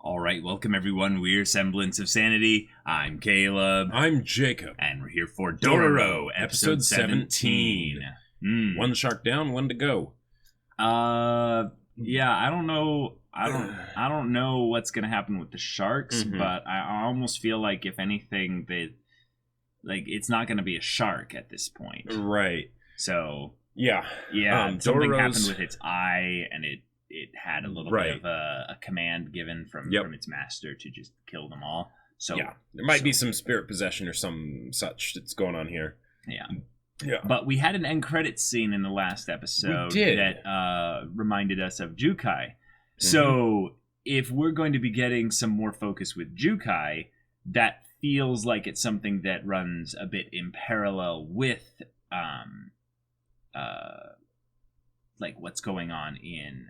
All right, welcome everyone. We're Semblance of Sanity. I'm Caleb. I'm Jacob. And we're here for Dororo, episode 17. One shark down, one to go. Yeah, I don't know. I don't know what's gonna happen with the sharks, but I almost feel like if anything, it's not gonna be a shark at this point. Right. So yeah, something happened with its eye, and it had a little bit of a command given from its master to just kill them all. So yeah, there might be some spirit possession or some such that's going on here. Yeah. But we had an end credits scene in the last episode that reminded us of Jukai. So if we're going to be getting some more focus with Jukai, that feels like it's something that runs a bit in parallel with like what's going on in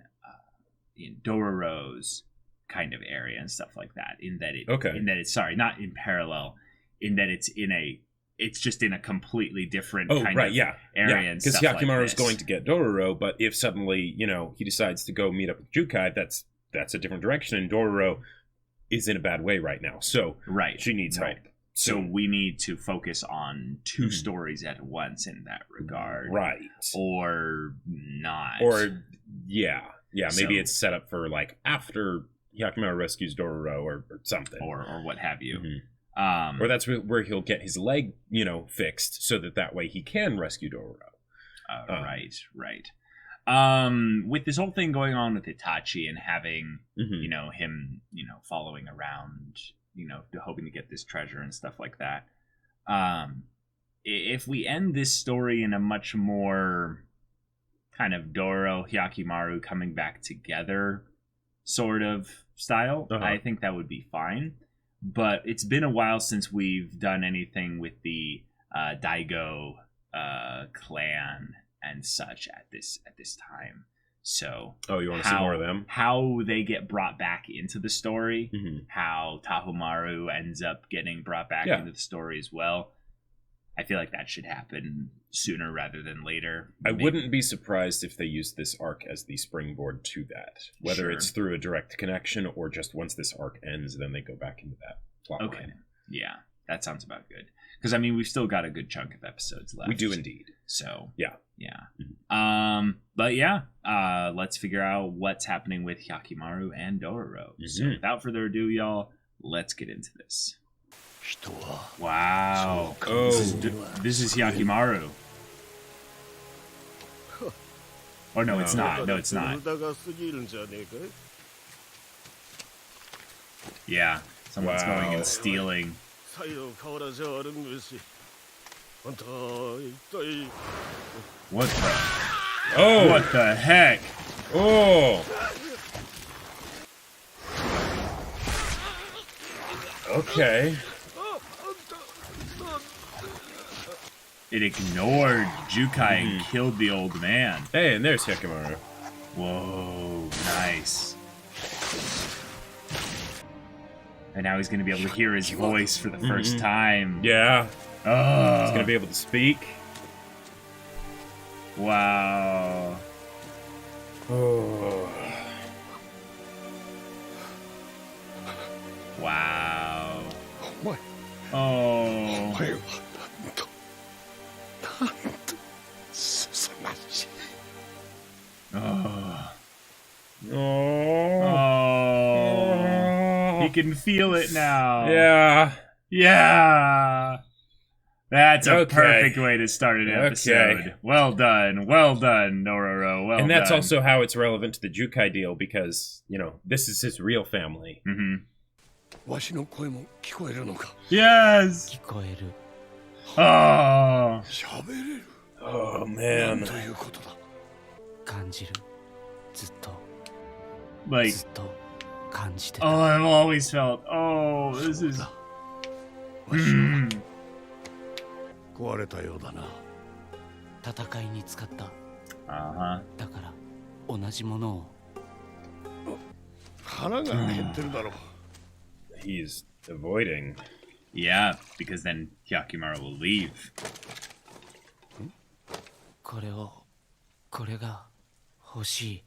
Dororo's kind of area and stuff like that. In that it's not in parallel, in that it's just in a completely different kind of area and stuff like this. Because Hyakkimaru is going to get Dororo, but if suddenly, he decides to go meet up with Jukai, that's a different direction, and Dororo is in a bad way right now. So she needs help. So we need to focus on two stories at once in that regard. Right. Or not. Or, maybe it's set up for, after Hyakkimaru rescues Dororo or something. Or what have you. Or that's where he'll get his leg, fixed so that way he can rescue Dororo. Right. With this whole thing going on with Itachi and having, him, following around, hoping to get this treasure and stuff like that. If we end this story in a much more kind of Dororo, Hyakkimaru coming back together sort of style, I think that would be fine. But it's been a while since we've done anything with the Daigo clan and such at this time. So you want to see more of them? How they get brought back into the story, how Tahomaru ends up getting brought back into the story as well. I feel like that should happen sooner rather than later. I wouldn't be surprised if they used this arc as the springboard to that. Whether it's through a direct connection or just once this arc ends, then they go back into that plot line. Yeah, that sounds about good. Because, we've still got a good chunk of episodes left. We do indeed. So, yeah. Let's figure out what's happening with Hyakkimaru and Dororo. So, without further ado, y'all, let's get into this. Wow. This is Hyakkimaru. Oh, no, it's not. No, it's not. Yeah, someone's going and stealing. What the? Oh! What the heck? Oh! Okay. It ignored Jukai and killed the old man. Hey, and there's Hyakkimaru. Whoa, nice. And now he's going to be able to hear his voice for the first time. Yeah. Oh. He's going to be able to speak. Wow. Oh. Wow. Oh. Oh. He can feel it now. Yeah. That's a perfect way to start an episode. Okay. Well done, Dororo. Well done. And that's also how it's relevant to the Jukai deal because, this is his real family. Yes. Oh. Oh, man. I've always felt, this is... He's avoiding. Yeah, because then Hyakkimaru will leave. これが欲しい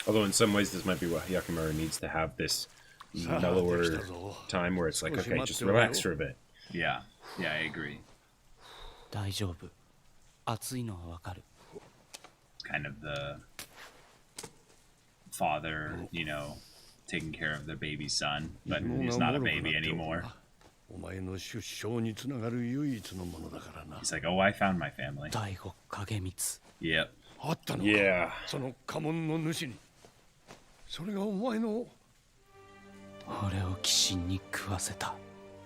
Although in some ways this might be what Hyakkimaru needs to have this mellower time where it's like, okay, just relax for a bit. Yeah, I agree. 大丈夫。暑いのはわかる。 Kind of the father, you know, taking care of their baby son, but he's not a baby anymore. He's like, oh, I found my family. 大悟影光。 Yep. あったのか。 Yeah. その家紋の主に。それがお前の。俺を鬼神に食わせた。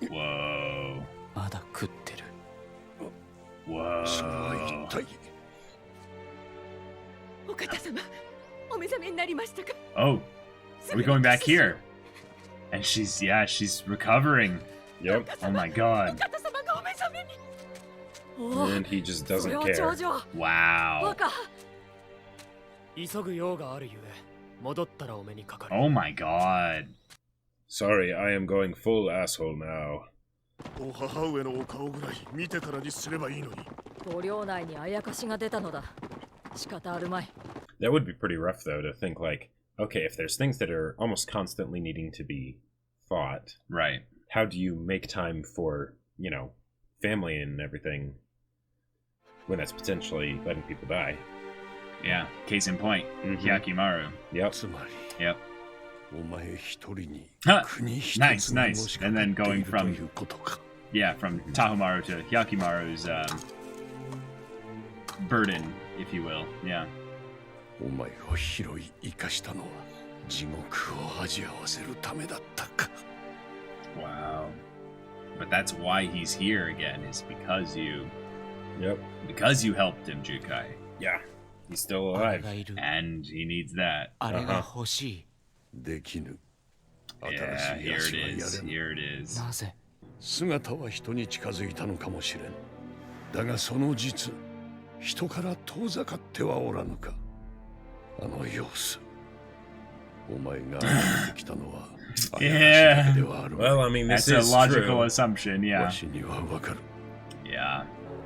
Whoa. まだ食ってる。 Whoa. それは一体。 お方様、お目覚めになりましたか? Oh, are we going back here? And she's recovering. Yep. Oh my god. お方様がお目覚めに。 And he just doesn't それは care. 長女。 Wow. 若。急ぐ用があるゆえ、戻ったらお目にかかる。 Oh my god. Sorry, I am going full asshole now. お母上のお顔ぐらい見てからにすればいいのに。ご領内にあやかしが出たのだ。仕方あるまい。 That would be pretty rough, though, to think like, okay, if there's things that are almost constantly needing to be fought, Right. how do you make time for, you know, family and everything when that's potentially letting people die? Yeah. Case in point, Hyakkimaru. Yep. つまり。 Yep. お前一人に Huh. 国一つ Nice, の nice. もしか And か then ってい going ると from いうことか。 Yeah, from Tahumaru to Hyakkimaru's burden, if you will. Yeah. お前を拾い生かしたのは地獄を味わわせるためだったか。 Wow. But that's why he's here again, is because you helped him, Jukai. Yeah. He's still あれ alive. がいる。 And he needs that. あれが欲しい。できぬ。 Yeah, 新しい here 足 it はや is. れぬ。 Here it is. なぜ？姿は人に近づいたのかもしれん。だがその実、人から遠ざかってはおらぬか。あの様子。お前が歩いてきたのは、あやかしだけではあるまい。 Well, I mean, this That's a is logical true. assumption, yeah. わしにはわかる。 Yeah.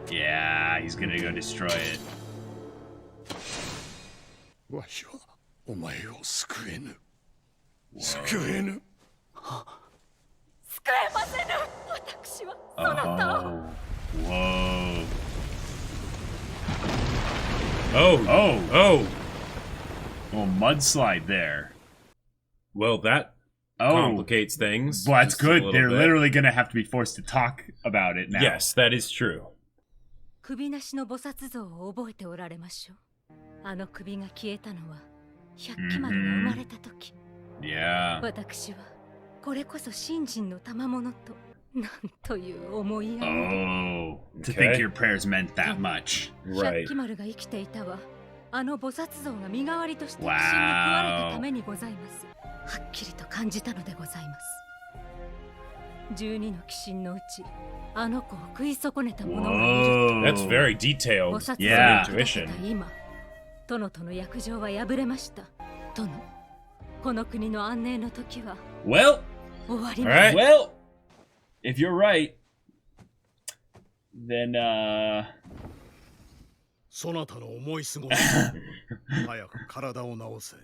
Yeah, he's gonna go destroy it. わしはお前を救えぬ。救えぬ。使えませぬ。私はそなたを。 Oh. Whoa. Oh. Oh, mudslide there. Well, that complicates things. Well, that's just a good. little They're bit. literally gonna have to be forced to talk about it now. Yes, that is true. 首なしの菩薩像を覚えておられましょう。あの首が消えたのは百鬼丸が生まれた時。 Yeah. 私はこれこそ信心の賜物となんという思いやり。 Oh. To Okay. think your prayers meant that much. 百 Right. 鬼丸が生きていたはあの菩薩像が身代わりとして鬼神に食われたためにございます。はっきりと感じたのでございます。12の鬼神のうちあの子を食い損ねた者がいる。 Whoa. That's very 菩 detailed. 薩像 Yeah. を育てた今、殿との約定は破れました。殿、この国の安寧の時は Well, 終わり All ます。 right. well, if you're right, then そなたの思い過ごし。早く体を治せ。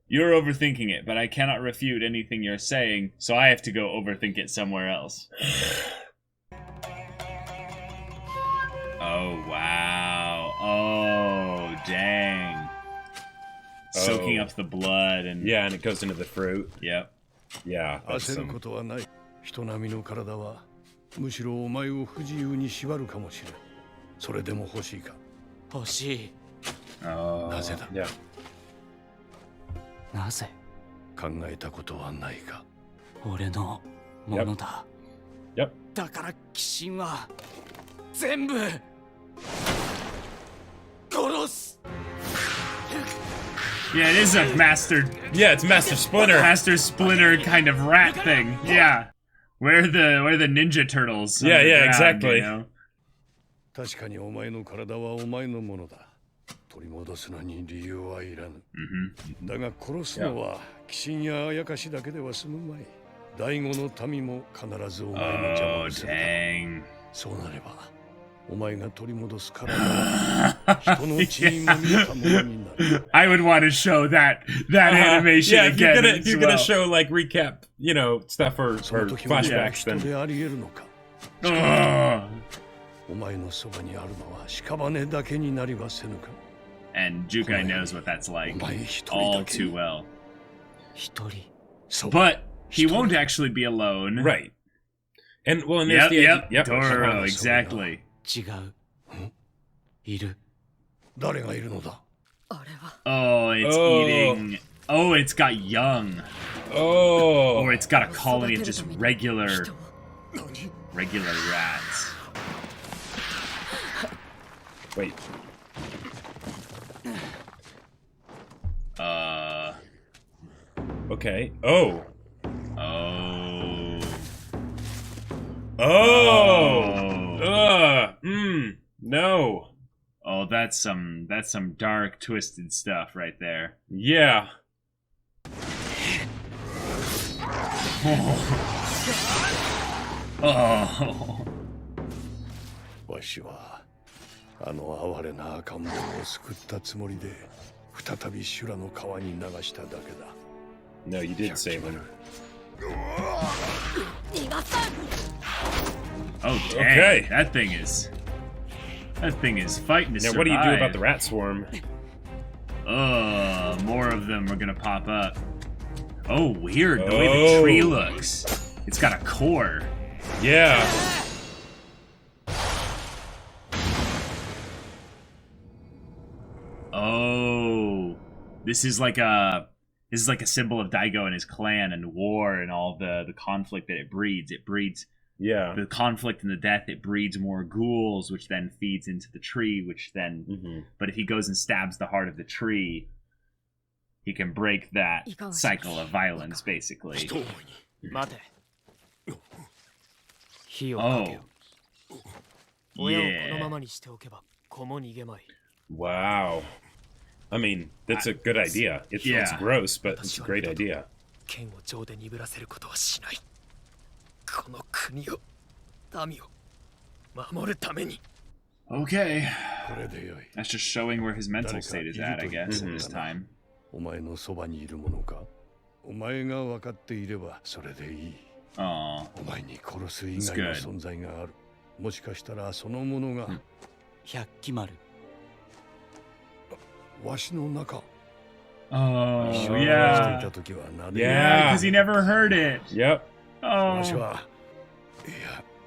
you're overthinking it, but I cannot refute anything you're saying, so I have to go overthink it somewhere else. Oh, wow. Oh, dang. Soaking Oh. up the blood and... Yeah, and it goes into the fruit. Yep. Yeah, that's 焦る some... ことはない。人並みの体はむしろお前を不自由に縛るかもしれん。それでも欲しいか。欲しい。 Oh. なぜだ。 Yeah. なぜ？考えたことはないか。俺のものだ。 Yep. だから鬼神は全部殺す。 Yeah, it is a master... Yeah, it's Master Splinter. Master Splinter kind of rat thing. Yeah. Where the Ninja Turtles. Yeah, yeah, underground, exactly. You know? 確かにお前の体はお前のものだ。取り戻すのに理由はいらぬ。だが殺すのは鬼神やあやかしだけでは済むまい。第五の民も必ずお前の邪魔 Oh, をする。 dang. そうなれば I would want to show that animation yeah, again. If you're gonna show like recap, stuff or flashbacks, then. And Jukai knows what that's like all too well. But he won't actually be alone. Right. And there's yep, Dororo, exactly. Oh, it's eating. Oh, it's got young. Oh. Or it's got a colony of just regular rats. Wait. Okay. Oh. No. Oh, that's some dark, twisted stuff right there. Yeah. Oh. わしはあの哀れな赤ん坊を救ったつもりで再び修羅の川に流しただけだ。No, you did save him. Oh, dang. Okay. That thing is fighting to survive. Now, what do you do about the rat swarm? More of them are gonna pop up. Oh, weird. The way the tree looks. It's got a core. Yeah. Oh. This is like a symbol of Daigo and his clan and war and all the conflict that it breeds. It breeds the conflict and the death. It breeds more ghouls, which then feeds into the tree, which then... But if he goes and stabs the heart of the tree, he can break that cycle of violence, basically. Oh. Yeah. Wow. I mean, that's a good idea. It's gross, but it's a great idea. Okay. That's just showing where his mental state is at, I guess, at this time. お前のそばにいるものかお前が分かっていればそれでいい。お前に殺す以外の存在がある。もしかしたらそのものが100わしの中。Oh, yeah. Yeah, because he never heard it. Yep. Oh.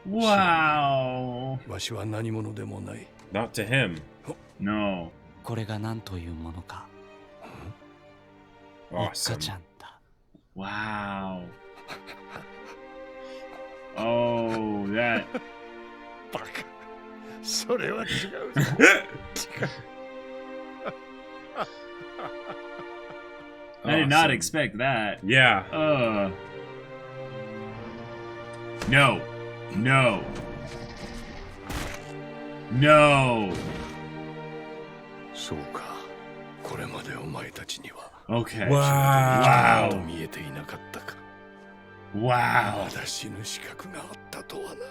Wow. Not to him. No. これが何というものか。Awesome. Wow. Oh, that. Fuck. それは違う。I did not expect that. Yeah. No. No. No. そうか。これまでお前たちには。Okay. Wow. 見えていなかったか。Wow. まだ死ぬ資格があったとはな。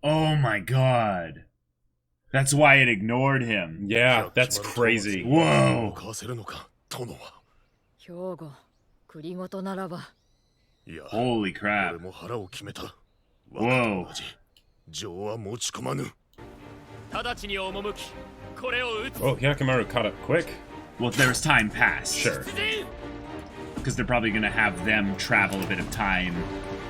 Oh my god. That's why it ignored him. Yeah, that's crazy. Whoa. 殿は。兵庫、栗ごとならば。Holy crap. 俺も腹を決めた。Whoa. 情は持ち込まぬ。直ちに赴き、これを撃つ。Oh, Hyakkimaru caught up quick. Well, there's time passed. Sure. Because they're probably going to have them travel a bit of time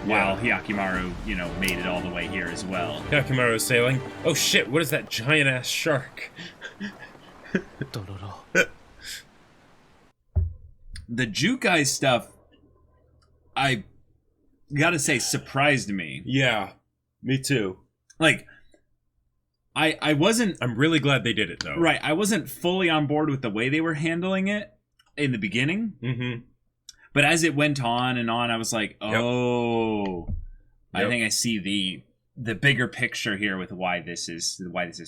while Hyakkimaru, made it all the way here as well. Hyakkimaru is sailing. Oh shit, what is that giant-ass shark? Dororo. The Jukai stuff, I gotta say, surprised me. Yeah, me too. Like, I wasn't... I'm really glad they did it, though. Right, I wasn't fully on board with the way they were handling it in the beginning. Mm-hmm. But as it went on and on, I was like, oh... Yep. I think I see the bigger picture here with why this is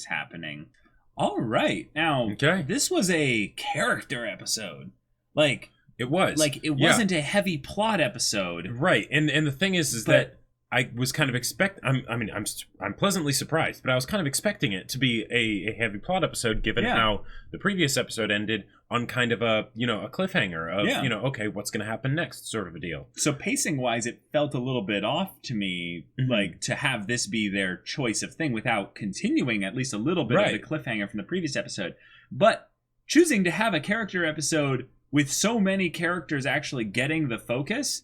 happening. All right. Now, this was a character episode. Like... It was. Like, it wasn't a heavy plot episode. Right. And the thing is that I was kind of I'm pleasantly surprised, but I was kind of expecting it to be a heavy plot episode, given how the previous episode ended on kind of a cliffhanger of okay, what's going to happen next, sort of a deal. So pacing wise, it felt a little bit off to me, like to have this be their choice of thing without continuing at least a little bit of the cliffhanger from the previous episode, but choosing to have a character episode with so many characters actually getting the focus,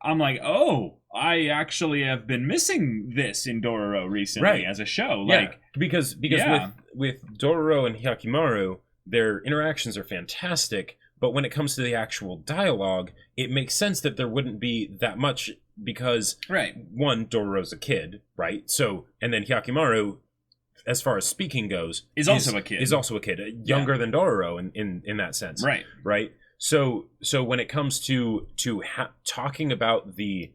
I'm like, oh, I actually have been missing this in Dororo recently as a show. Like, because with Dororo and Hyakkimaru, their interactions are fantastic, but when it comes to the actual dialogue, it makes sense that there wouldn't be that much because, one, Dororo's a kid, right? So, and then Hyakkimaru, as far as speaking goes, is also a kid, younger than Dororo in that sense, right. So when it comes to talking about the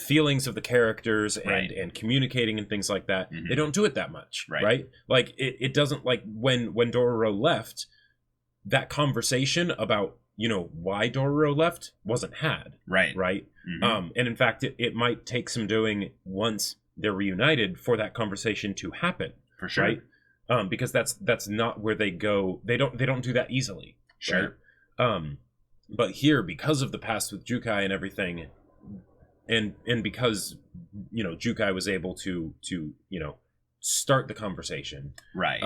feelings of the characters and communicating and things like that, they don't do it that much, right? Like it doesn't, like when Dororo left, that conversation about why Dororo left wasn't had, right. And in fact, it might take some doing once they're reunited for that conversation to happen, for sure, right? Because that's not where they go. They don't do that easily, sure. Right? But here, because of the past with Jukai and everything, and because Jukai was able to start the conversation, right?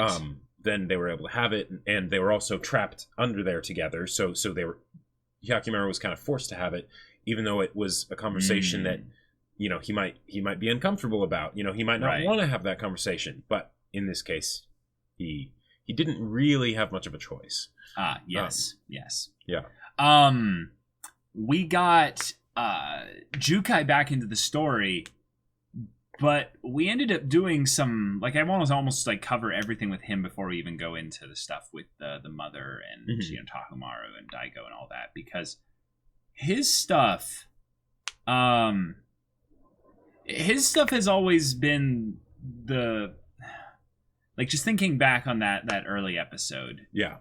Then they were able to have it, and they were also trapped under there together. So Hyakkimaru was kind of forced to have it, even though it was a conversation that he might be uncomfortable about. He might not want to have that conversation, but in this case, he didn't really have much of a choice. Yes. Yeah. We got Jukai back into the story, but we ended up doing some, like, I want to almost like cover everything with him before we even go into the stuff with the mother and Takumaru and Daigo and all that, because his stuff has always been just thinking back on that early episode. Yeah.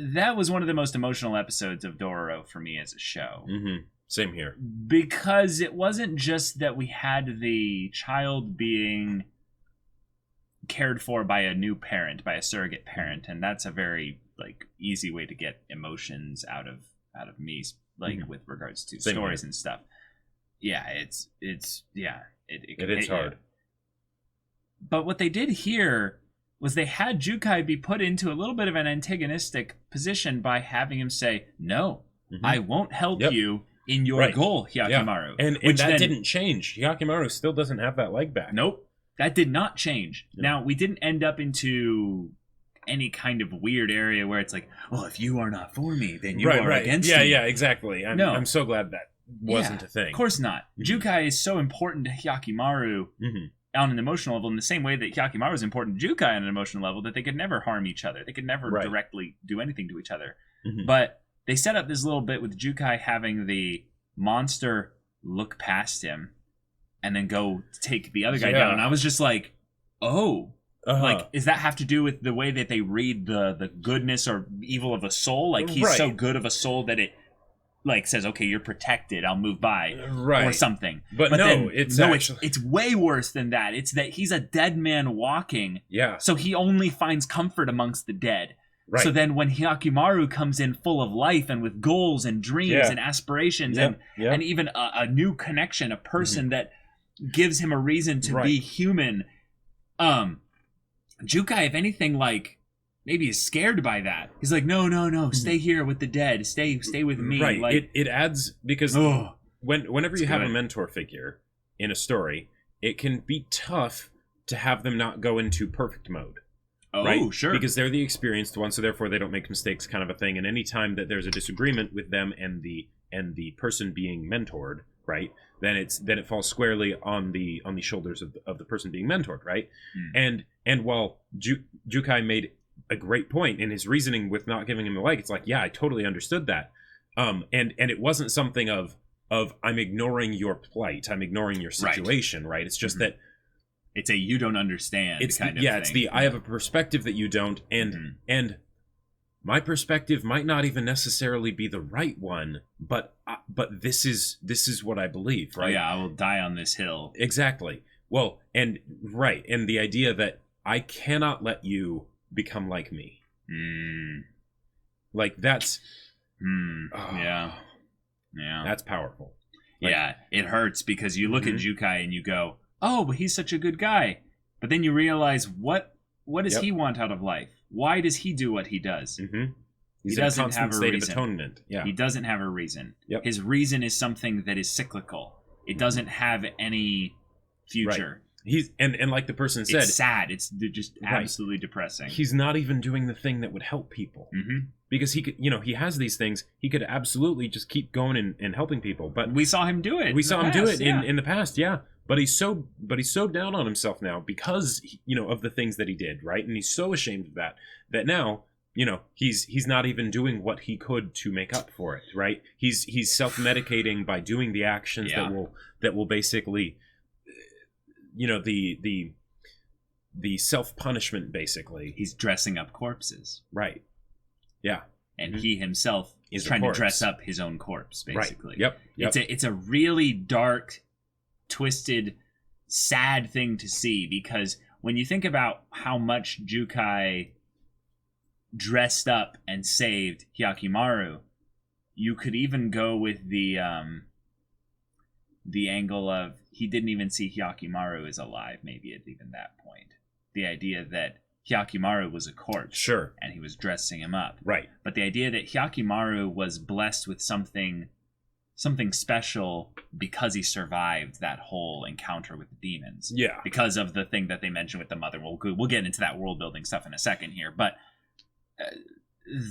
That was one of the most emotional episodes of Dororo for me as a show. Same here. Because it wasn't just that we had the child being cared for by a new parent, by a surrogate parent, and that's a very easy way to get emotions out of me, with regards to Same stories here. and stuff. Yeah, it is hard. But what they did here was they had Jukai be put into a little bit of an antagonistic position by having him say, "No, I won't help you in your goal, Hyakkimaru." Yeah. And that didn't change. Hyakkimaru still doesn't have that leg back. Nope. That did not change. No. Now, we didn't end up into any kind of weird area where it's like, well, if you are not for me, then you are against me. Yeah, exactly. I'm so glad that wasn't a thing. Of course not. Jukai is so important to Hyakkimaru on an emotional level in the same way that Hyakkimaru is important to Jukai on an emotional level, that they could never harm each other. They could never directly do anything to each other. But they set up this little bit with Jukai having the monster look past him and then go take the other guy down. And I was just like, oh, does that have to do with the way that they read the goodness or evil of a soul? Like, he's so good of a soul that it says, okay, you're protected, I'll move by, or something. But no, it's way worse than that. It's that he's a dead man walking. Yeah. So he only finds comfort amongst the dead. Right. So then when Hyakkimaru comes in full of life and with goals and dreams and aspirations and even a new connection, a person that gives him a reason to be human, Jukai, if anything, maybe is scared by that. He's like, no, stay here with the dead. Stay with me. Right. It adds, because whenever you have a mentor figure in a story, it can be tough to have them not go into perfect mode. Oh, sure. Because they're the experienced one, so therefore they don't make mistakes, kind of a thing. And any time that there's a disagreement with them and the person being mentored, right, then it falls squarely on the shoulders of the person being mentored, right? And while Jukai made a great point in his reasoning with not giving him the leg, it's like, yeah, I totally understood that. And it wasn't something of I'm ignoring your plight, I'm ignoring your situation, right? It's just that it's a you don't understand kind of thing. It's the I have a perspective that you don't, and my perspective might not even necessarily be the right one, but this is what I believe, right? Oh, yeah, I will die on this hill. Exactly. Well, and the idea that I cannot let you become like me. Like that's yeah, that's powerful. Like, yeah, it hurts because you look at Jukai and you go, oh, but he's such a good guy. But then you realize, what does he want out of life? Why does he do what he does? He's he doesn't have a state reason. Of atonement. Yeah. He doesn't have a reason. Yep. His reason is something that is cyclical. It doesn't have any future. Right. He's and like the person said, it's sad. It's just absolutely depressing. He's not even doing the thing that would help people. Because he could, he has these things. He could absolutely just keep going and helping people. But we saw him do it. We saw him do it in the past. Yeah. But he's so down on himself now because of the things that he did, right? And he's so ashamed of that now, he's not even doing what he could to make up for it, right? He's self-medicating by doing the actions that will basically, the self-punishment basically. He's dressing up corpses. Right. Yeah. And he himself is trying to dress up his own corpse, basically. Right. Yep. It's a really dark, twisted, sad thing to see, because when you think about how much Jukai dressed up and saved Hyakkimaru, you could even go with the angle of he didn't even see Hyakkimaru as alive, maybe at even that point. The idea that Hyakkimaru was a corpse. Sure. And he was dressing him up. Right. But the idea that Hyakkimaru was blessed with something special because he survived that whole encounter with the demons. Yeah. Because of the thing that they mentioned with the mother. We'll get into that world building stuff in a second here. But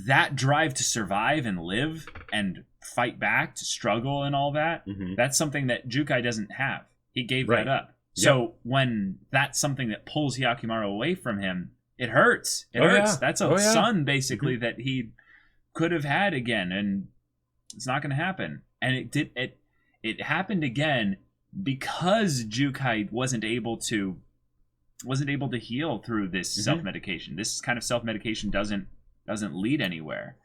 that drive to survive and live and fight back, to struggle and all that, that's something that Jukai doesn't have. He gave that up. So when that's something that pulls Hyakkimaru away from him, it hurts. It hurts. Yeah. That's a son, basically, that he could have had again, and it's not going to happen. And it happened again because Jukai wasn't able to heal through this self-medication. This kind of self-medication doesn't lead anywhere.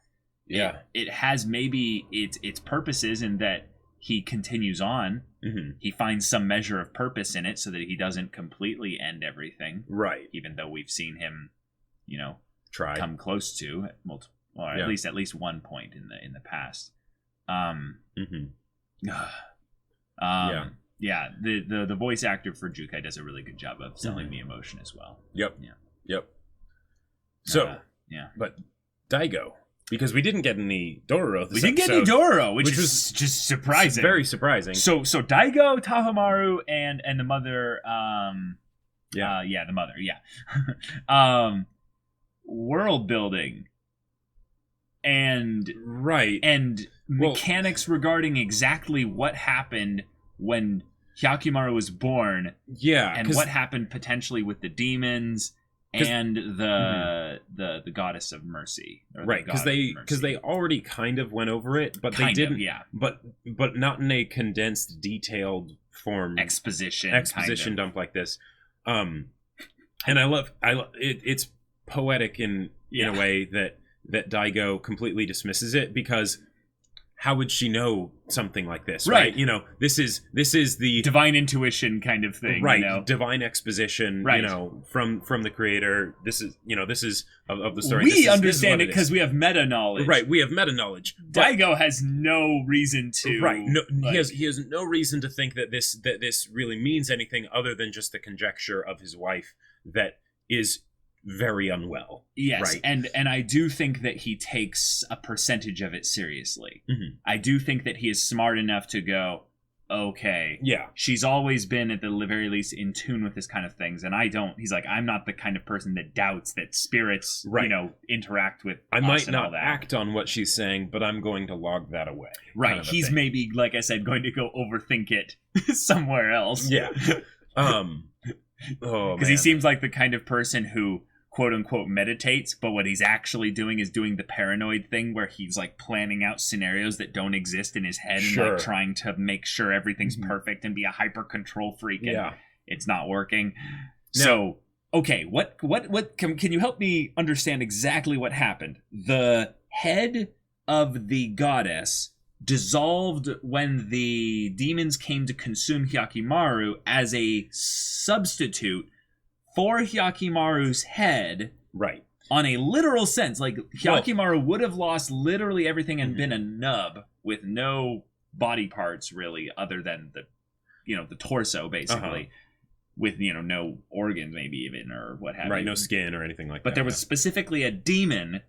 Yeah. It has maybe its purposes in that he continues on. He finds some measure of purpose in it so that he doesn't completely end everything. Right. Even though we've seen him, try come close to at least one point in the past. The voice actor for Jukai does a really good job of selling the emotion as well. Yep. So, but Daigo, because we didn't get any Dororo this episode, which was just surprising. Very surprising. So Daigo, Tahomaru, and the mother, the mother, world building and mechanics regarding exactly what happened when Hyakkimaru was born, and what happened potentially with the demons and the goddess of mercy, right? Because they already kind of went over it, but they didn't. But not in a condensed, detailed form. Exposition dump like this. And I love it. It's poetic in a way that Daigo completely dismisses it, because how would she know something like this, right? This is the divine intuition kind of thing, right? Divine exposition, right? From the creator. This is of the story. We understand it because we have meta knowledge, right? We have meta knowledge. Daigo has no reason to, right? No, he has no reason to think that this really means anything other than just the conjecture of his wife that is very unwell. Yes, right? and I do think that he takes a percentage of it seriously. I do think that he is smart enough to go, okay, she's always been at the very least in tune with this kind of things, and I don't. He's like, I'm not the kind of person that doubts that spirits, interact with. I us might and not all that. act on what she's saying, but I'm going to log that away. Right. Kind of He's maybe, like I said, going to go overthink it somewhere else. Yeah. Because he seems like the kind of person who, quote unquote, meditates, but what he's actually doing is doing the paranoid thing where he's like planning out scenarios that don't exist in his head and like trying to make sure everything's perfect and be a hyper control freak, and it's not working. Now, so Okay, what can you help me understand exactly what happened? The head of the goddess dissolved when the demons came to consume Hyakkimaru as a substitute for Hyakkimaru's head. Right. On a literal sense, like Hyakkimaru would have lost literally everything and been a nub with no body parts really, other than the torso basically, with no organs maybe even or what have you. Right, no skin or anything like that. But there was specifically a demon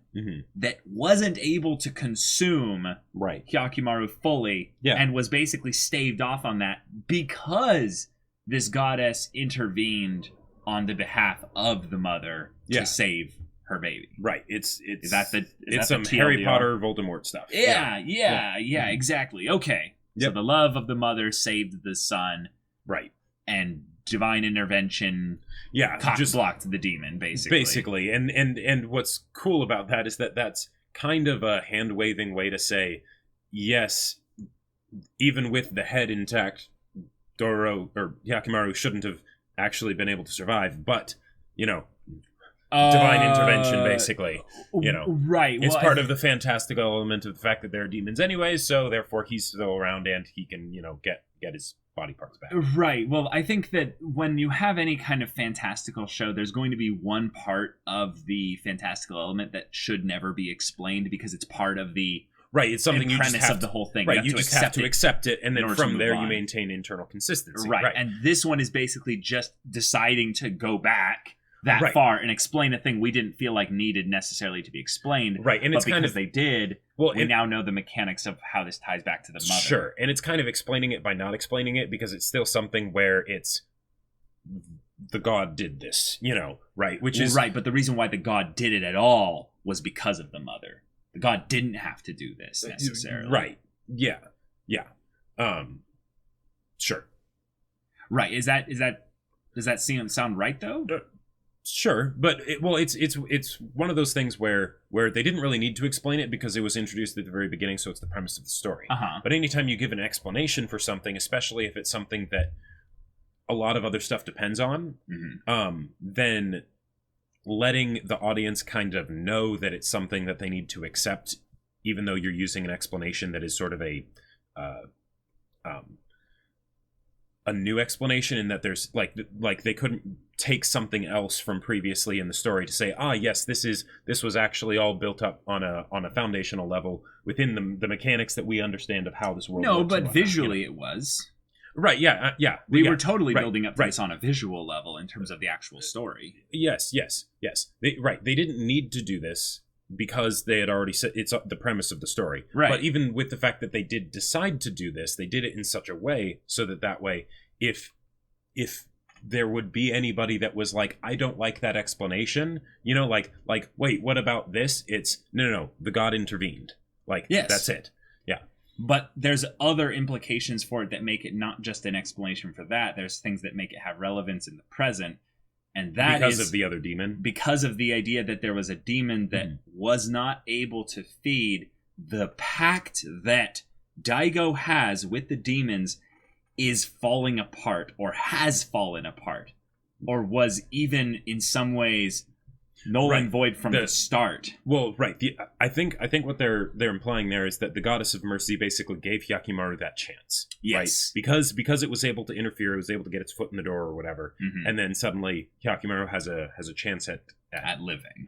that wasn't able to consume Hyakkimaru fully, and was basically staved off on that because this goddess intervened on the behalf of the mother to save her baby. Right. It's some Harry Potter Voldemort stuff. Yeah, exactly. Okay. Yep. So the love of the mother saved the son. Right. And divine intervention just blocked the demon, basically. And what's cool about that is that that's kind of a hand-waving way to say, yes, even with the head intact, Dororo or Hyakkimaru shouldn't have actually been able to survive, but divine intervention, basically. Right. It's part of the fantastical element of the fact that there are demons anyway, so therefore he's still around and he can, get his body parts back. Right. Well, I think that when you have any kind of fantastical show, there's going to be one part of the fantastical element that should never be explained because it's part of the it's something you just have of the whole thing. Right, you just have to accept it, and then from there you maintain internal consistency. Right, and this one is basically just deciding to go back that far and explain a thing we didn't feel like needed necessarily to be explained. Right, and it's because kind of they did. Well, we now know the mechanics of how this ties back to the mother. Sure, and it's kind of explaining it by not explaining it because it's still something where it's the god did this, right? Which is right, but the reason why the god did it at all was because of the mother. The god didn't have to do this necessarily. Right. Yeah. Sure. Right. Does that sound right though? Sure, but it's one of those things where they didn't really need to explain it because it was introduced at the very beginning, so it's the premise of the story. But anytime you give an explanation for something, especially if it's something that a lot of other stuff depends on, then letting the audience kind of know that it's something that they need to accept, even though you're using an explanation that is sort of a new explanation, in that there's like they couldn't take something else from previously in the story to say, yes, this was actually all built up on a foundational level within the mechanics that we understand of how this world works. No, but visually it was. Right, yeah. We were totally building up this on a visual level in terms of the actual story. Yes. They didn't need to do this because they had already said it's the premise of the story. Right. But even with the fact that they did decide to do this, they did it in such a way so that way, if there would be anybody that was like, I don't like that explanation, like, wait, what about this? It's no, the god intervened. Yes. That's it. Yeah. But there's other implications for it that make it not just an explanation for that. There's things that make it have relevance in the present. And that because of the other demon? Because of the idea that there was a demon that was not able to feed. The pact that Daigo has with the demons is falling apart, or has fallen apart, or was even in some ways null and void from the start. Well, right. I think what they're implying there is that the goddess of mercy basically gave Hyakkimaru that chance. Yes. Right? Because it was able to interfere, it was able to get its foot in the door or whatever, and then suddenly Hyakkimaru has a chance at living.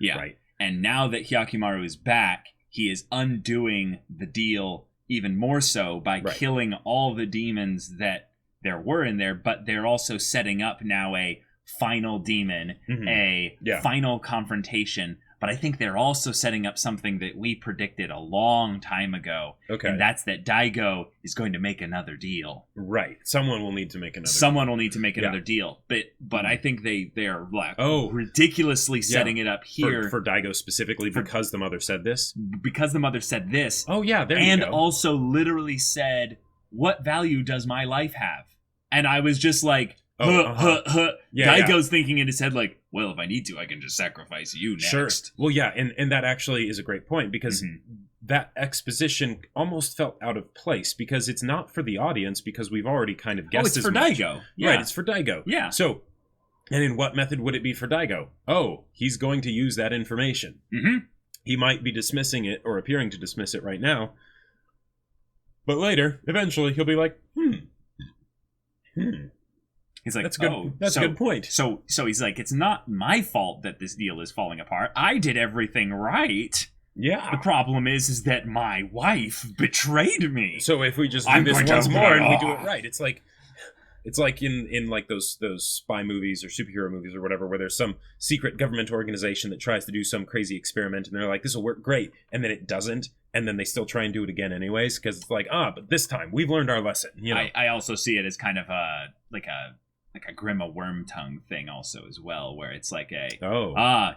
Yeah. Right. And now that Hyakkimaru is back, he is undoing the deal even more so by killing all the demons that there were in there, but they're also setting up now a final demon, a final confrontation. But I think they're also setting up something that we predicted a long time ago. Okay. And that's that Daigo is going to make another deal. Right. Someone will need to make another deal. But I think they are ridiculously setting it up here. For Daigo specifically because the mother said this? Because the mother said this. Oh, yeah, there you go. And also literally said, what value does my life have? And I was just like, Daigo's thinking in his head like, well, if I need to, I can just sacrifice you next. Sure. Well, yeah, and that actually is a great point because that exposition almost felt out of place because it's not for the audience because we've already kind of guessed it's for Daigo. Right, it's for Daigo. Yeah. So And in what method would it be for Daigo? Oh, he's going to use that information. Mm-hmm. He might be dismissing it or appearing to dismiss it right now. But later, eventually, he'll be like, He's like, that's good. oh, that's a good point. So he's like, it's not my fault that this deal is falling apart. I did everything right. Yeah. The problem is that my wife betrayed me. So if we just do this once more and we do it right, it's like in like those spy movies or superhero movies or whatever, where there's some secret government organization that tries to do some crazy experiment and they're like, this will work great, and then it doesn't, and then they still try and do it again anyways because it's like, but this time we've learned our lesson. You know, I also see it as kind of a Grima Wormtongue thing also as well, where it's like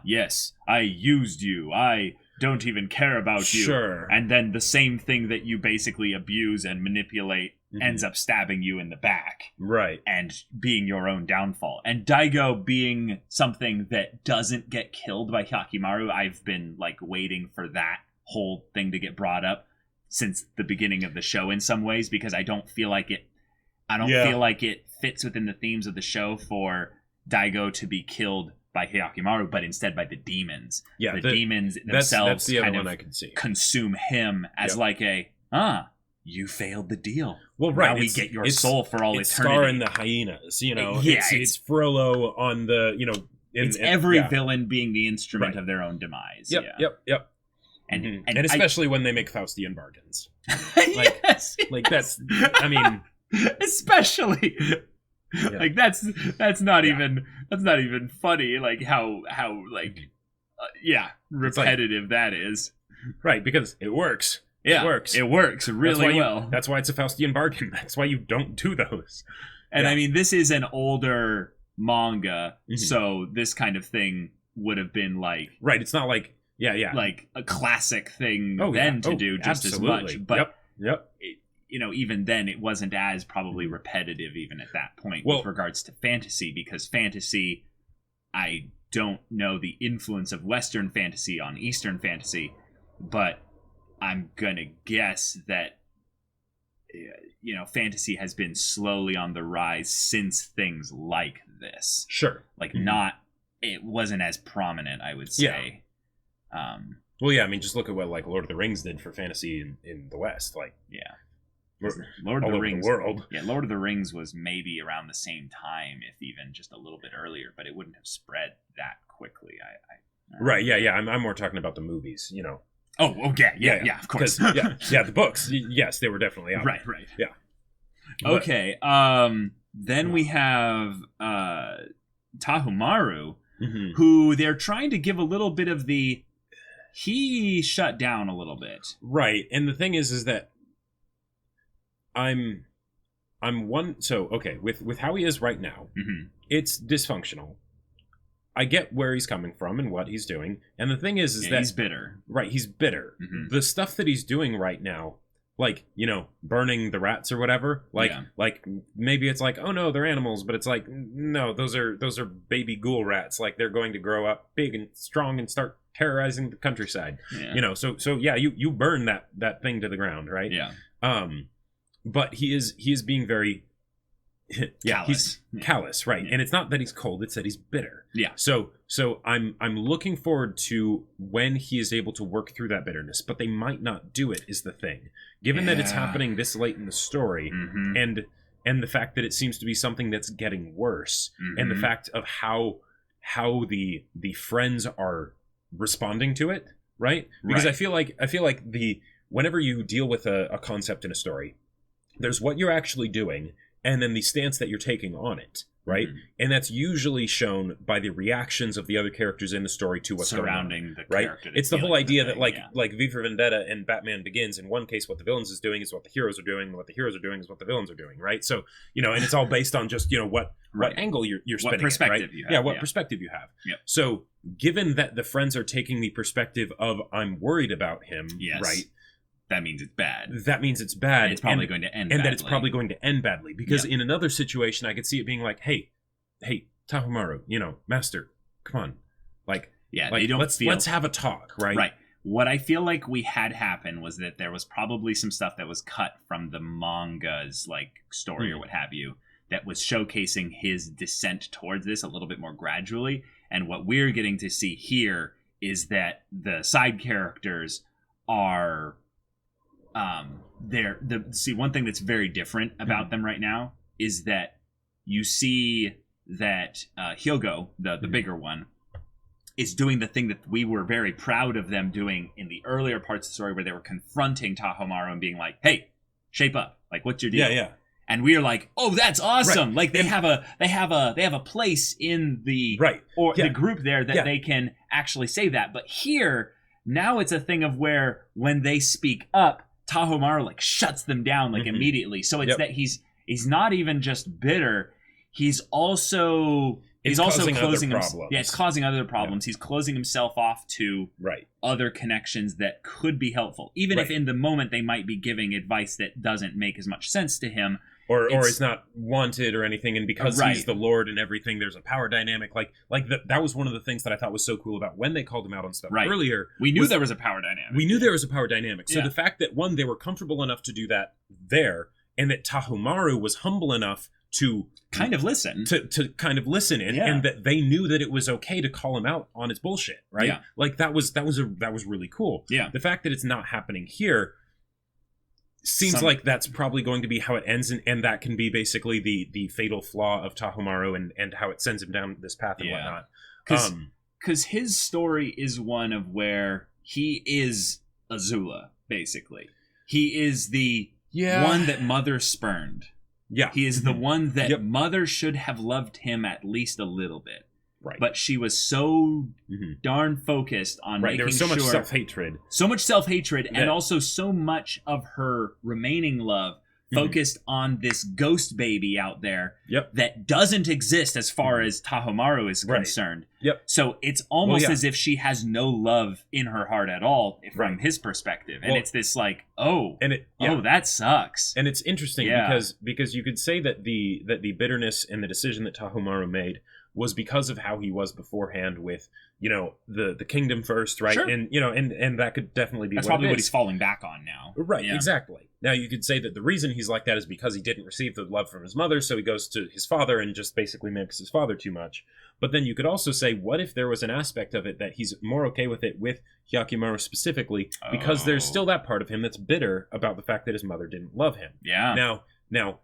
yes, I used you, I don't even care about you. Sure. And then the same thing that you basically abuse and manipulate ends up stabbing you in the back. Right. And being your own downfall. And Daigo being something that doesn't get killed by Hyakkimaru, I've been like waiting for that whole thing to get brought up since the beginning of the show in some ways, because I don't feel like it feel like it fits within the themes of the show for Daigo to be killed by Hyakkimaru, but instead by the demons. Yeah, the demons themselves that's the other kind one of I can see. Consume him as like you failed the deal. Well, right. Now we get your soul for all it's eternity. Scar and the hyenas, you know. Yeah, it's Frollo on the, you know. It's every villain being the instrument of their own demise. Yep. And especially when they make Faustian bargains. Yes. Like that's, I mean. Especially. Like that's not even funny, like how repetitive that is. Right, because it works. Yeah, it works really well. That's why it's a Faustian bargain. That's why you don't do those. And I mean, this is an older manga, so this kind of thing would have been like... Right, it's not like... Yeah. Like a classic thing to do just absolutely. as much. But, yep. Even then, it wasn't as probably repetitive even at that point with regards to fantasy, because fantasy, I don't know the influence of Western fantasy on Eastern fantasy, but I'm gonna guess that fantasy has been slowly on the rise since things like this. Sure. Like it wasn't as prominent, I would say. Yeah. Well, yeah, I mean, just look at what like Lord of the Rings did for fantasy in the West. Like, yeah. Lord of the Rings. World. Yeah, Lord of the Rings was maybe around the same time, if even just a little bit earlier, but it wouldn't have spread that quickly. Right, yeah. I'm more talking about the movies, you know. Oh, yeah, of course. The books, yes, they were definitely out. Right. Yeah. Okay, then we have Tahumaru, who they're trying to give a little bit of he shut down a little bit. Right, and the thing is that I'm with how he is right now, it's dysfunctional. I get where he's coming from and what he's doing, and the thing is that he's bitter. Right, he's bitter. The stuff that he's doing right now, like, burning the rats or whatever, like maybe it's like, oh no, they're animals, but it's like, no, those are baby ghoul rats, like they're going to grow up big and strong and start terrorizing the countryside. So you burn that thing to the ground, right? But he is being very callous. He's callous, right? And it's not that he's cold, it's that he's bitter. So I'm looking forward to when he is able to work through that bitterness, but they might not do it, is the thing. Given that it's happening this late in the story, and the fact that it seems to be something that's getting worse, and the fact of how the friends are responding to it, right? Because I feel like whenever you deal with a concept in a story, there's what you're actually doing, and then the stance that you're taking on it, right? And that's usually shown by the reactions of the other characters in the story to what's surrounding the right? character. It's the whole idea that like V for Vendetta and Batman Begins, in one case what the villains is doing is what the heroes are doing, and what the heroes are doing is what the villains are doing, right? So, and it's all based on just, what angle you're spinning, what perspective it, right? you have. Yeah, what perspective you have. Yep. So, given that the friends are taking the perspective of I'm worried about him, right? That means it's bad. And it's probably going to end badly. And that it's probably going to end badly. Because in another situation, I could see it being like, hey, Tahumaru, master, come on. Let's have a talk, right? Right. What I feel like we had happen was that there was probably some stuff that was cut from the manga's, story or what have you, that was showcasing his descent towards this a little bit more gradually. And what we're getting to see here is that the side characters are see, one thing that's very different about them right now is that you see that Hyogo, the bigger one, is doing the thing that we were very proud of them doing in the earlier parts of the story, where they were confronting Tahomaru and being like, hey, shape up, like, what's your deal? Yeah. And we are like, oh, that's awesome. Right. Like they have a place in the the group there that they can actually say that. But here, now it's a thing of where when they speak up, Tahomaru like shuts them down like immediately. So it's that he's not even just bitter, he's also closing problems. Yeah, it's causing other problems. Yeah. He's closing himself off to other connections that could be helpful, even if in the moment they might be giving advice that doesn't make as much sense to him. Or is not wanted or anything, and because he's the Lord and everything, there's a power dynamic. That was one of the things that I thought was so cool about when they called him out on stuff earlier. We knew there was a power dynamic. We knew there was a power dynamic. So the fact that, one, they were comfortable enough to do that there, and that Tahomaru was humble enough to kind of listen, to kind of listen, and that they knew that it was okay to call him out on his bullshit, right? Yeah. Like that was really cool. Yeah. The fact that it's not happening here seems like that's probably going to be how it ends, and that can be basically the fatal flaw of Tahomaru and how it sends him down this path and whatnot. Because his story is one of where he is Azula, basically. He is the one that Mother spurned. Yeah. He is the one that Mother should have loved him at least a little bit. Right. But she was so darn focused on making sure... There was so much self-hatred. So much self-hatred, and also so much of her remaining love focused on this ghost baby out there that doesn't exist as far as Tahomaru is concerned. Yep. So it's almost as if she has no love in her heart at all from his perspective. And it's this like, that sucks. And it's interesting because you could say that the bitterness and the decision that Tahomaru made was because of how he was beforehand with, the kingdom first, right? Sure. And and that could definitely be that's probably what he's falling back on now. Right, exactly. Now you could say that the reason he's like that is because he didn't receive the love from his mother, so he goes to his father and just basically mimics his father too much. But then you could also say, what if there was an aspect of it that he's more okay with it with Hyakkimaru specifically, because there's still that part of him that's bitter about the fact that his mother didn't love him. Yeah. Now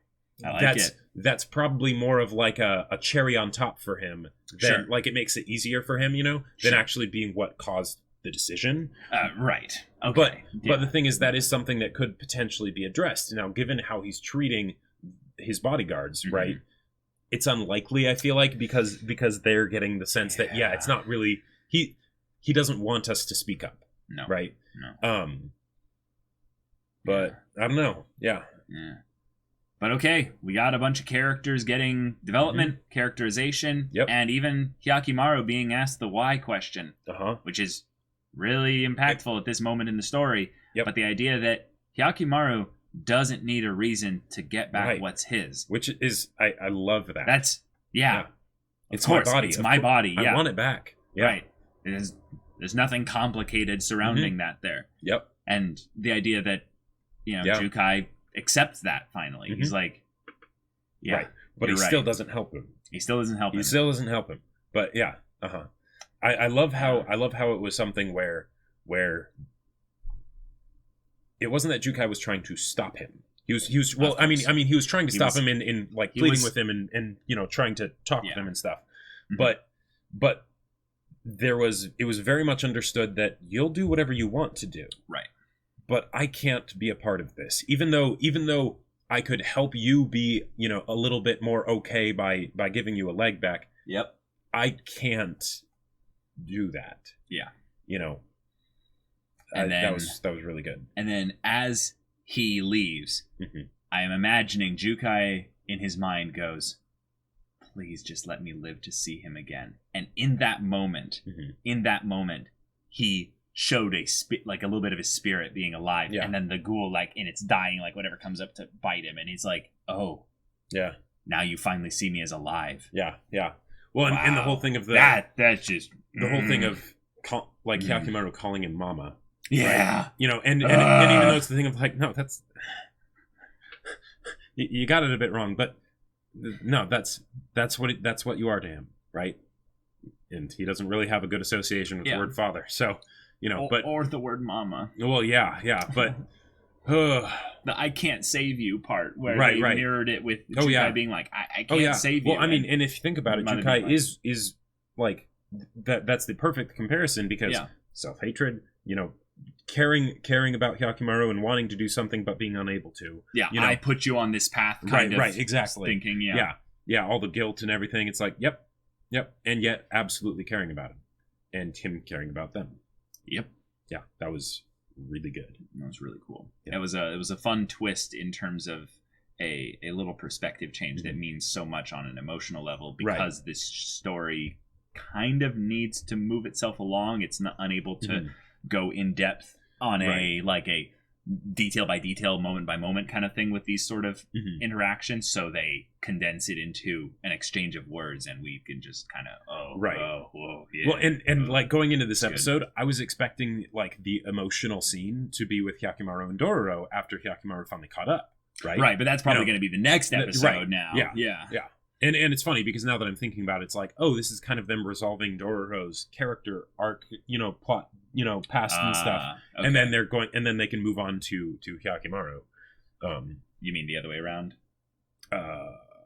that's probably more of like a cherry on top for him than like it makes it easier for him, than actually being what caused the decision. Right. Okay. But the thing is, that is something that could potentially be addressed. Now, given how he's treating his bodyguards, right? It's unlikely, I feel like, because they're getting the sense that it's not really he doesn't want us to speak up. No. Right? No. But I don't know. Yeah. But okay, we got a bunch of characters getting development, characterization, and even Hyakkimaru being asked the why question, which is really impactful at this moment in the story. But the idea that Hyakkimaru doesn't need a reason to get back what's his. Which is, I love that. That's, It's my body. It's my body, I want it back. Yeah. Right. There's nothing complicated surrounding that there. Yep. And the idea that, Jukai accepts that finally. He's like, right. But he still doesn't help him. He still doesn't help him. But I love how it was something where it wasn't that Jukai was trying to stop him. He was he was trying to stop him in like pleading with him and trying to talk with him and stuff. But it was very much understood that you'll do whatever you want to do. Right. But I can't be a part of this. Even though I could help you be, a little bit more okay by giving you a leg back. Yep. I can't do that. Yeah. And then, that was really good. And then as he leaves, I am imagining Jukai in his mind goes, please just let me live to see him again. And in that moment, he showed a little bit of his spirit being alive, and then the ghoul, like in its dying, like whatever comes up to bite him, and he's like, oh yeah, now you finally see me as alive. Well, and the whole thing of that's just the whole thing of Hyakkimaru calling him mama, right? And even though it's the thing of like, no, that's you got it a bit wrong, but No, that's what you are to him, right? And he doesn't really have a good association with the word father, so or the word mama. Well, yeah, but the I can't save you part where they mirrored it with Jukai being like, I can't save you. Well, I mean, and if you think about it, Jukai is like that's the perfect comparison because self-hatred, caring about Hyakkimaru and wanting to do something but being unable to. Yeah, I put you on this path kind of exactly. Thinking, yeah, all the guilt and everything. It's like, yep, and yet absolutely caring about him and him caring about them. Yep. Yeah, that was really good. That was really cool. Yeah. It was a fun twist in terms of a little perspective change that means so much on an emotional level because this story kind of needs to move itself along. It's not unable to go in depth on a detail by detail, moment by moment kind of thing with these sort of interactions. So they condense it into an exchange of words, and we can just kind of Well, and like going into this episode, I was expecting like the emotional scene to be with Hyakkimaru and Dororo after Hyakkimaru finally caught up. Right, but that's probably going to be the next episode now. Yeah. And it's funny because now that I'm thinking about it, it's like, oh, this is kind of them resolving Dororo's character arc, plot, past and stuff, okay. and then they can move on to Hyakkimaru. You mean the other way around?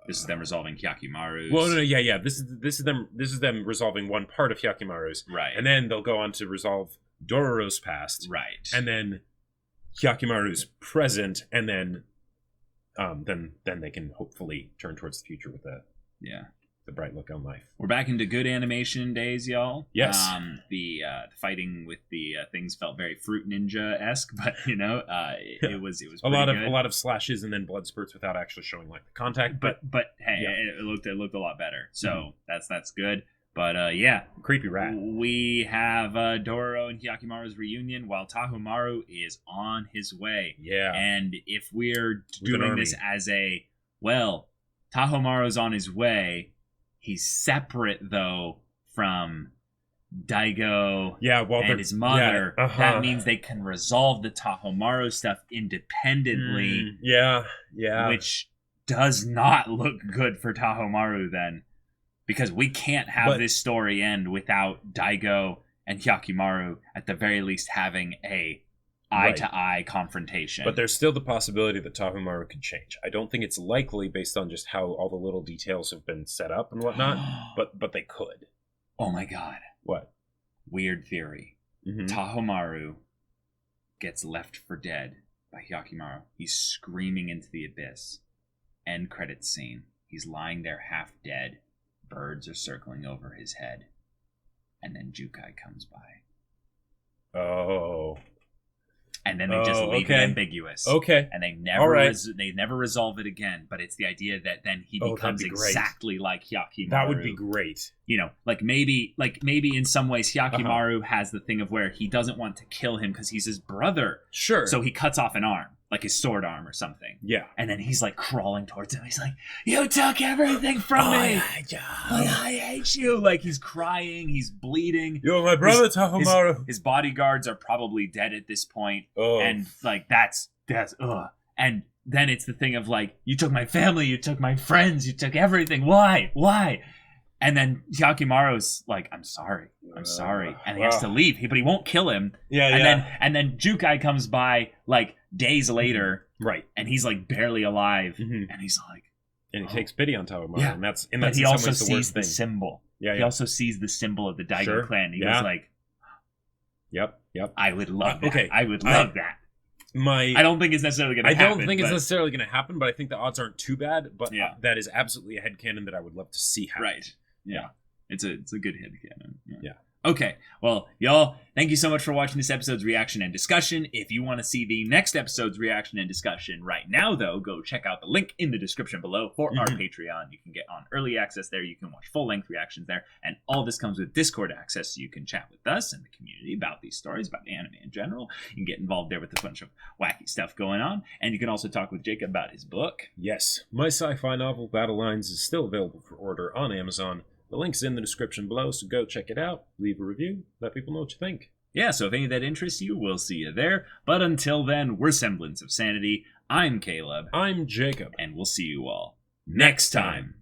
This is them resolving Hyakkimaru's. Well, no, yeah. This is them resolving one part of Hyakkimaru's, right? And then they'll go on to resolve Dororo's past, right? And then Hyakkimaru's present, and then they can hopefully turn towards the future with the bright look on life. We're back into good animation days, y'all. Yes. The fighting with the things felt very Fruit Ninja-esque, but it was a lot of slashes and then blood spurts without actually showing like the contact. But hey, it looked a lot better. So that's good. But creepy rat. We have Dororo and Hyakkimaru's reunion while Tahomaru is on his way. Yeah. And if we're doing this as Tahomaru's on his way, he's separate though from Daigo and his mother. Yeah, That means they can resolve the Tahomaru stuff independently. Yeah. Which does not look good for Tahomaru then. Because we can't have this story end without Daigo and Hyakkimaru at the very least having a eye-to-eye confrontation. But there's still the possibility that Tahomaru could change. I don't think it's likely based on just how all the little details have been set up and whatnot, but they could. Oh my god. What? Weird theory. Tahomaru gets left for dead by Hyakkimaru. He's screaming into the abyss. End credits scene. He's lying there half dead. Birds are circling over his head. And then Jukai comes by. Oh. And then they just leave it ambiguous. Okay. And they never resolve it again. But it's the idea that then he becomes exactly like Hyakkimaru. That would be great. Maybe in some ways Hyakkimaru has the thing of where he doesn't want to kill him because he's his brother. Sure. So he cuts off an arm. Like his sword arm or something. Yeah. And then he's like crawling towards him. He's like, "You took everything from me. I hate you." Like he's crying. He's bleeding. You're my brother, Tahomaru. His bodyguards are probably dead at this point. Oh. And like that's And then it's the thing of like, you took my family. You took my friends. You took everything. Why? And then Hyakkimaru's like, I'm sorry. And he has to leave. But he won't kill him. And then Jukai comes by like days later. Right. And he's like barely alive. And he's like... And he takes pity on Tahomaru. Yeah. And that's but he also sees the symbol. Yeah. He also sees the symbol of the Daigo clan. He was like... Yep. I would love that. Okay. I would love that. I don't think it's necessarily going to happen. I don't think it's necessarily going to happen, but I think the odds aren't too bad. But that is absolutely a headcanon that I would love to see happen. Right. Yeah. It's a good headcanon. Yeah. Okay, well, y'all, thank you so much for watching this episode's reaction and discussion. If you want to see the next episode's reaction and discussion right now, though, go check out the link in the description below for our Patreon. You can get on early access there. You can watch full-length reactions there. And all this comes with Discord access, so you can chat with us and the community about these stories, about the anime in general. You can get involved there with a bunch of wacky stuff going on. And you can also talk with Jacob about his book. Yes, my sci-fi novel, Battle Lines, is still available for order on Amazon. The link's in the description below, so go check it out, leave a review, let people know what you think. Yeah, so if any of that interests you, we'll see you there. But until then, we're Semblance of Sanity. I'm Caleb. I'm Jacob. And we'll see you all next time.